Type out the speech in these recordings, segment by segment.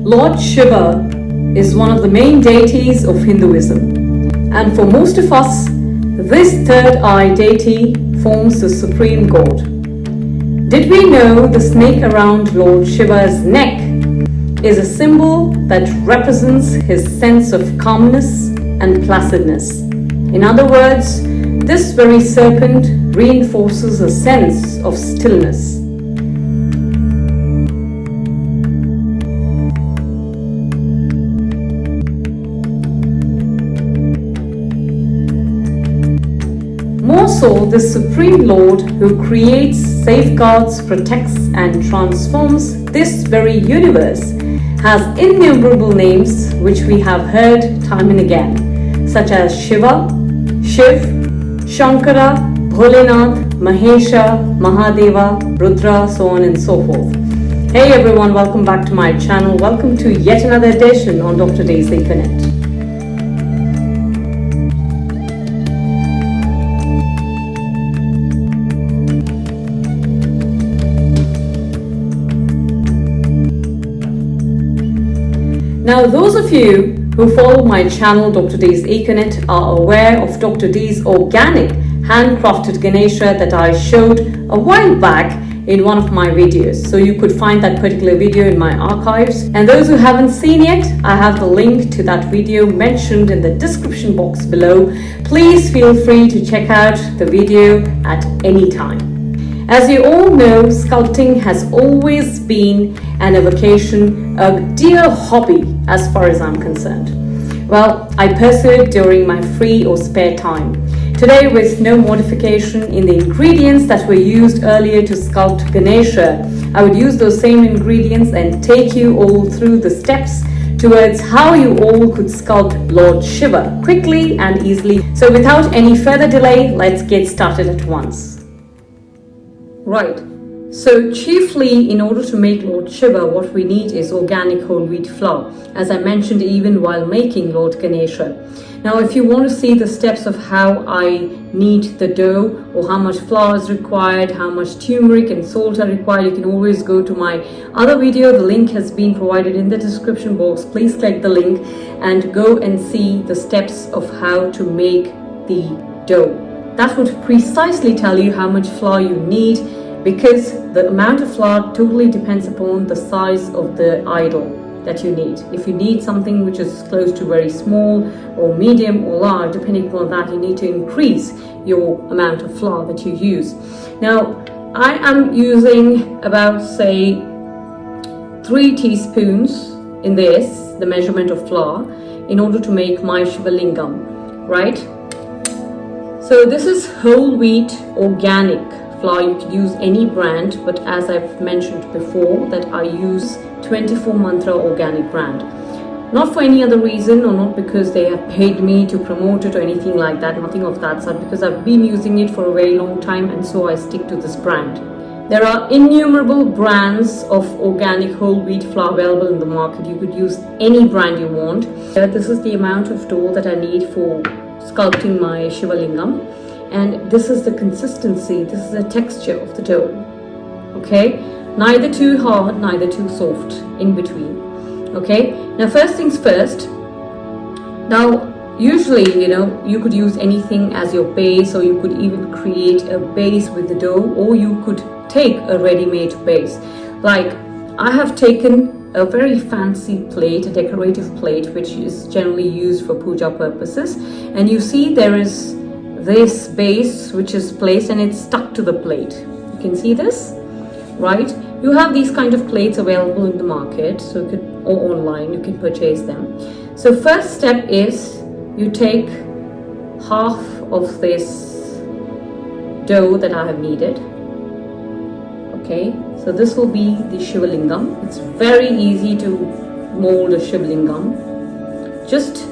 Lord Shiva is one of the main deities of Hinduism, and for most of us, this third eye deity forms the supreme god. Did we know the snake around Lord Shiva's neck is a symbol that represents his sense of calmness and placidness? In other words, this very serpent reinforces a sense of stillness. More so, the Supreme Lord who creates, safeguards, protects and transforms this very universe has innumerable names which we have heard time and again, such as Shiva, Shiv, Shankara, Bholenath, Mahesha, Mahadeva, Rudra, so on and so forth. Hey everyone, welcome back to my channel. Welcome to yet another edition on Dr.D's Internet. Now, those of you who follow my channel, Dr.D's Econet, are aware of Dr. D's organic handcrafted Ganesha that I showed a while back in one of my videos. So you could find that particular video in my archives. And those who haven't seen it, I have the link to that video mentioned in the description box below. Please feel free to check out the video at any time. As you all know, sculpting has always been an avocation, a dear hobby as far as I'm concerned. Well, I pursue it during my free or spare time. Today, with no modification in the ingredients that were used earlier to sculpt Ganesha, I would use those same ingredients and take you all through the steps towards how you all could sculpt Lord Shiva quickly and easily. So without any further delay, let's get started at once. Right, so chiefly in order to make Lord Shiva, what we need is organic whole wheat flour, as I mentioned even while making Lord Ganesha. Now, if you want to see the steps of how I knead the dough or how much flour is required, how much turmeric and salt are required, you can always go to my other video. The link has been provided in the description box. Please click the link and go and see the steps of how to make the dough. That would precisely tell you how much flour you need, because the amount of flour totally depends upon the size of the idol that you need. If you need something which is close to very small or medium or large, depending upon that, you need to increase your amount of flour that you use. Now, I am using about, say, 3 teaspoons in this, the measurement of flour, in order to make my ShivLingam, right? So this is whole wheat organic flour. You could use any brand, but as I've mentioned before, that I use 24 Mantra organic brand. Not for any other reason, or not because they have paid me to promote it or anything like that, nothing of that sort, because I've been using it for a very long time and so I stick to this brand. There are innumerable brands of organic whole wheat flour available in the market. You could use any brand you want. This is the amount of dough that I need for sculpting my ShivLingam, and this is the consistency, this is the texture of the dough. Okay, neither too hard, neither too soft, in between. Okay, now first things first. Now usually, you could use anything as your base, or you could even create a base with the dough, or you could take a ready-made base. Like, I have taken a very fancy plate, a decorative plate, which is generally used for puja purposes, and you see there is this base which is placed and it's stuck to the plate. You can see this, right? You have these kind of plates available in the market, so you could, or online, you can purchase them. So first step is you take half of this dough that I have kneaded. Okay, so this will be the ShivLingam. It's very easy to mold a ShivLingam. Just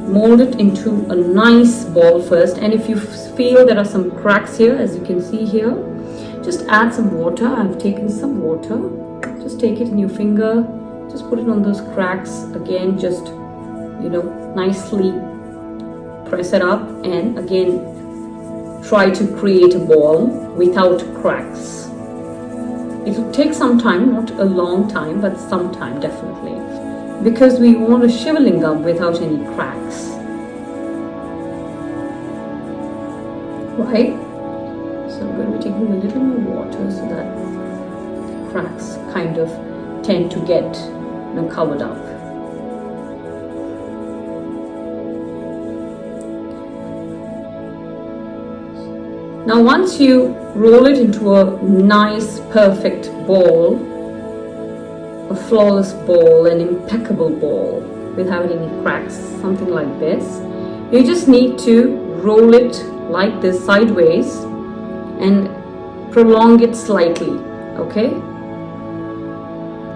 mold it into a nice ball first, and if you feel there are some cracks here, as you can see here, just add some water. I've taken some water. Just take it in your finger, just put it on those cracks. Again, just nicely press it up, and again try to create a ball without cracks. It will take some time, not a long time, but some time definitely, because we want a ShivLingam without any cracks. Right? So I'm going to be taking a little more water so that cracks kind of tend to get covered up. Now once you roll it into a nice perfect ball, a flawless ball, an impeccable ball without any cracks, something like this, you just need to roll it like this sideways and prolong it slightly, okay?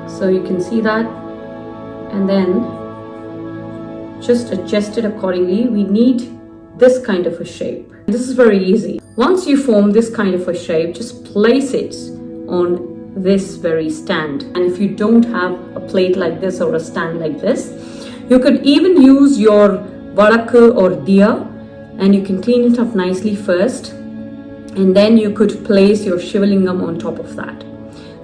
So you can see that, and then just adjust it accordingly. We need this kind of a shape. This is very easy. Once you form this kind of a shape, just place it on this very stand. And if you don't have a plate like this or a stand like this, you could even use your varakku or diya, and you can clean it up nicely first, and then you could place your ShivLingam on top of that.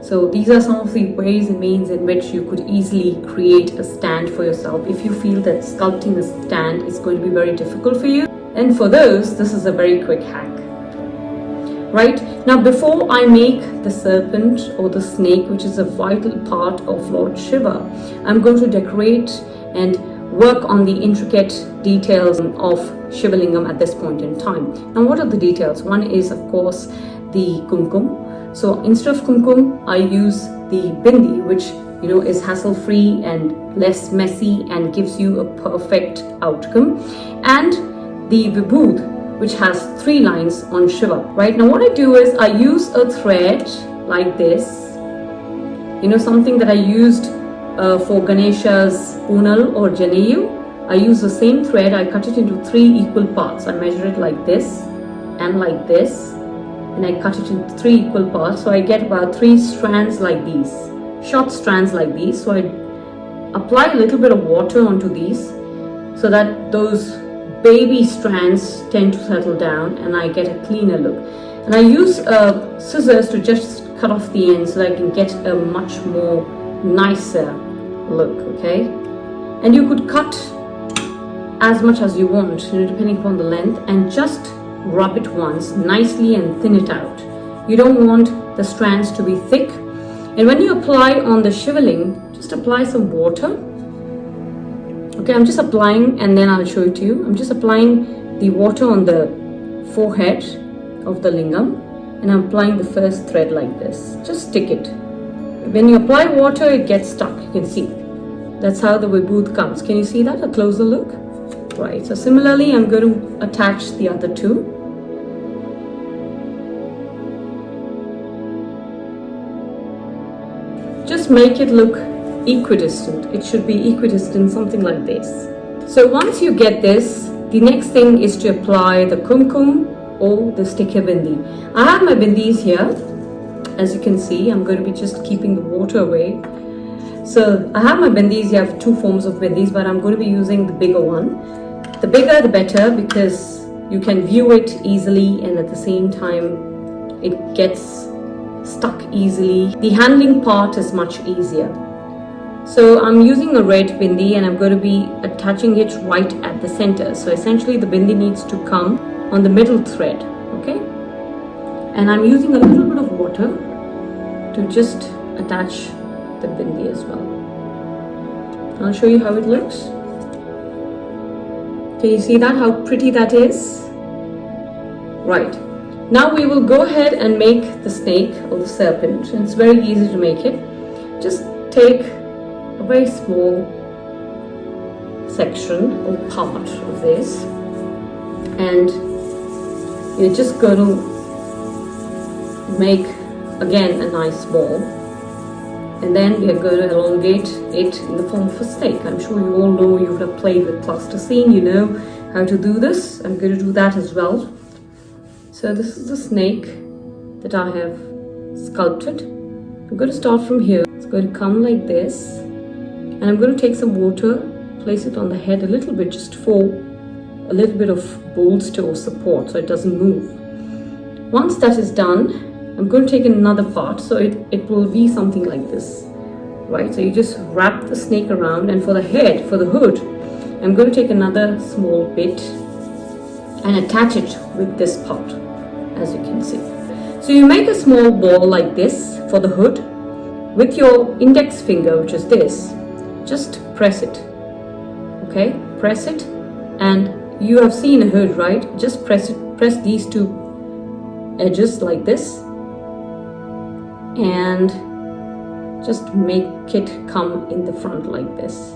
So these are some of the ways and means in which you could easily create a stand for yourself if you feel that sculpting a stand is going to be very difficult for you. And for those, this is a very quick hack. Right? Now before I make the serpent or the snake, which is a vital part of Lord Shiva, I'm going to decorate and work on the intricate details of ShivLingam at this point in time. Now what are the details? One is of course the kumkum. So instead of kumkum, I use the bindi, which is hassle-free and less messy and gives you a perfect outcome, and the vibhuth, which has 3 lines on Shiva. Right now what I do is I use a thread like this, something that I used for Ganesha's Unal or Janeyu. I use the same thread, I cut it into 3 equal parts. I measure it like this and like this, and I cut it into 3 equal parts. So I get about 3 strands like these, short strands like these. So I apply a little bit of water onto these so that those baby strands tend to settle down and I get a cleaner look. And I use scissors to just cut off the ends so that I can get a much more nicer look, okay? And you could cut as much as you want, depending upon the length, and just rub it once nicely and thin it out. You don't want the strands to be thick. And when you apply on the ShivLingam, just apply some water. Okay, I'm just applying, and then I'll show it to you. I'm just applying the water on the forehead of the lingam, and I'm applying the first thread like this. Just stick it. When you apply water, it gets stuck. You can see. That's how the vibhuth comes. Can you see that? A closer look? Right. So similarly, I'm going to attach the other 2. Just make it look equidistant. It should be equidistant, something like this. So once you get this, the next thing is to apply the kumkum or the sticker bindi. I have my bindis here. As you can see, I'm going to be just keeping the water away. So I have my bindis. You have 2 forms of bindis, but I'm going to be using the bigger one. The bigger the better, because you can view it easily, and at the same time it gets stuck easily. The handling part is much easier. So I'm using a red bindi and I'm going to be attaching it right at the center. So essentially the bindi needs to come on the middle thread, okay? And I'm using a little bit of water to just attach the bindi as well. I'll show you how it looks. Can you see that, how pretty that is? Right. Now we will go ahead and make the snake or the serpent. And it's very easy to make it. Just take a very small section or part of this, and you're just going to make again a nice ball, and then we are going to elongate it in the form of a snake. I'm sure you all know, you would have played with plasticine, you know how to do this. I'm going to do that as well. So this is the snake that I have sculpted. I'm going to start from here. It's going to come like this, and I'm going to take some water, place it on the head a little bit, just for a little bit of bolster or support so it doesn't move. Once that is done, I'm going to take another part, so it will be something like this, right? So you just wrap the snake around, and for the head, for the hood, I'm going to take another small bit and attach it with this part, as you can see. So you make a small ball like this for the hood. With your index finger, which is this, just press it, okay? Press it, and you have seen a hood, right? Just press these two edges like this, and just make it come in the front like this,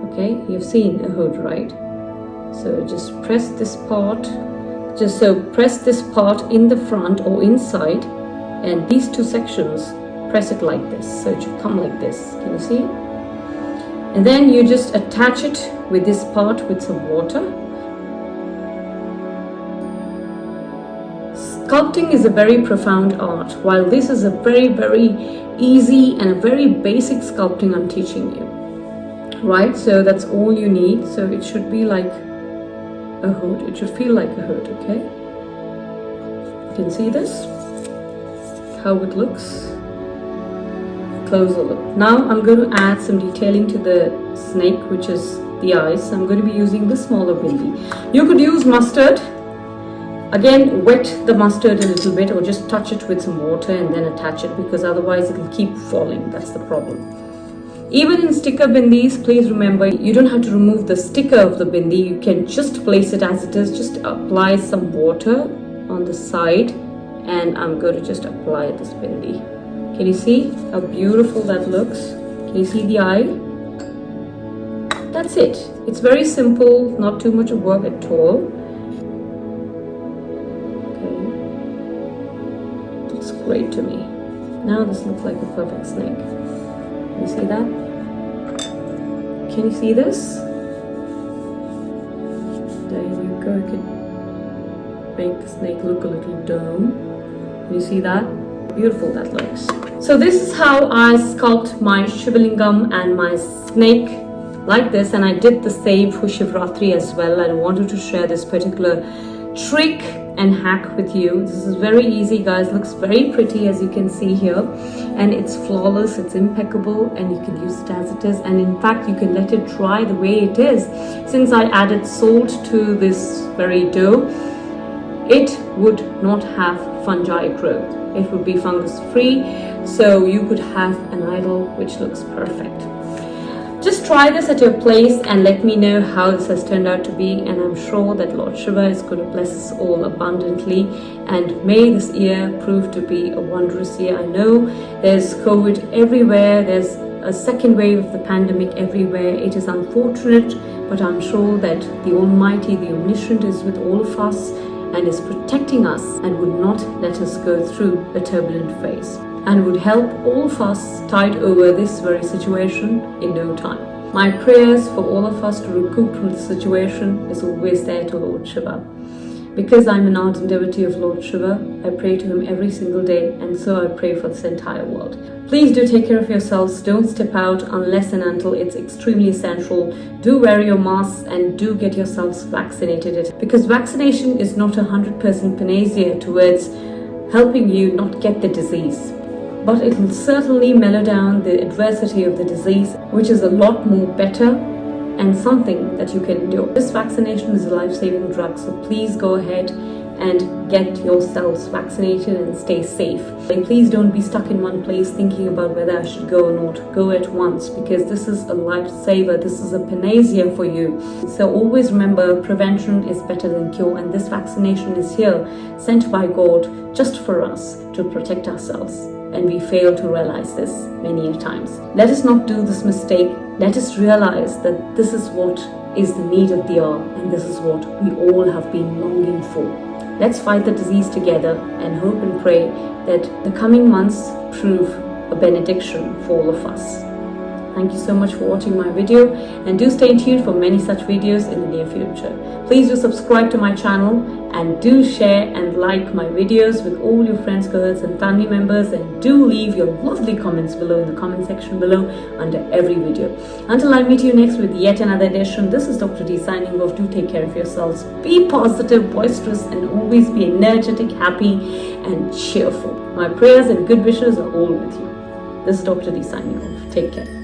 okay? You've seen a hood, right? So just press this part, press this part in the front or inside, and these two sections, press it like this, so it should come like this. Can you see it? And then you just attach it with this part with some water. Sculpting is a very profound art, while this is a very, very easy and a very basic sculpting I'm teaching you, right? So that's all you need. So it should be like a hood. It should feel like a hood, okay? You can see this, how it looks. Closer look. Now I'm going to add some detailing to the snake, which is the eyes. I'm going to be using the smaller bindi. You could use mustard. Again, wet the mustard a little bit, or just touch it with some water and then attach it, because otherwise it will keep falling. That's the problem. Even in sticker bindis, please remember, you don't have to remove the sticker of the bindi. You can just place it as it is. Just apply some water on the side, and I'm going to just apply this bindi. Can you see how beautiful that looks? Can you see the eye? That's it. It's very simple, not too much of work at all. Okay. Looks great to me. Now this looks like a perfect snake. Can you see that? Can you see this? There you go. You can make the snake look a little dome. Can you see that? Beautiful that looks. So this is how I sculpt my ShivLingam and my snake like this, and I did the same for Shivratri as well. I wanted to share this particular trick and hack with you. This is very easy, guys. Looks very pretty, as you can see here, and it's flawless, it's impeccable, and you can use it as it is. And in fact, you can let it dry the way it is. Since I added salt to this very dough, it would not have fungi growth. It would be fungus free, so you could have an idol which looks perfect. Just try this at your place and let me know how this has turned out to be, and I'm sure that Lord Shiva is going to bless us all abundantly, and may this year prove to be a wondrous year. I know there's COVID everywhere, there's a second wave of the pandemic everywhere. It is unfortunate, but I'm sure that the Almighty, the Omniscient, is with all of us and is protecting us and would not let us go through a turbulent phase, and would help all of us tide over this very situation in no time. My prayers for all of us to recoup from the situation is always there to Lord Shiva. Because I'm an ardent devotee of Lord Shiva, I pray to him every single day, and so I pray for this entire world. Please do take care of yourselves. Don't step out unless and until it's extremely essential. Do wear your masks and do get yourselves vaccinated, because vaccination is not 100% panacea towards helping you not get the disease. But it will certainly mellow down the adversity of the disease, which is a lot more better and something that you can endure. This vaccination is a life-saving drug, so please go ahead and get yourselves vaccinated and stay safe. And please don't be stuck in one place thinking about whether I should go or not. Go at once, because this is a lifesaver. This is a panacea for you. So always remember, prevention is better than cure, and this vaccination is here, sent by God just for us to protect ourselves. And we fail to realize this many a times. Let us not do this mistake. Let us realize that this is what is the need of the hour, and this is what we all have been longing for. Let's fight the disease together and hope and pray that the coming months prove a benediction for all of us. Thank you so much for watching my video, and do stay tuned for many such videos in the near future. Please do subscribe to my channel, and do share and like my videos with all your friends, girls and family members, and do leave your lovely comments below in the comment section below under every video. Until I meet you next with yet another edition, this is Dr. D signing off. Do take care of yourselves. Be positive, boisterous, and always be energetic, happy and cheerful. My prayers and good wishes are all with you. This is Dr. D signing off. Take care.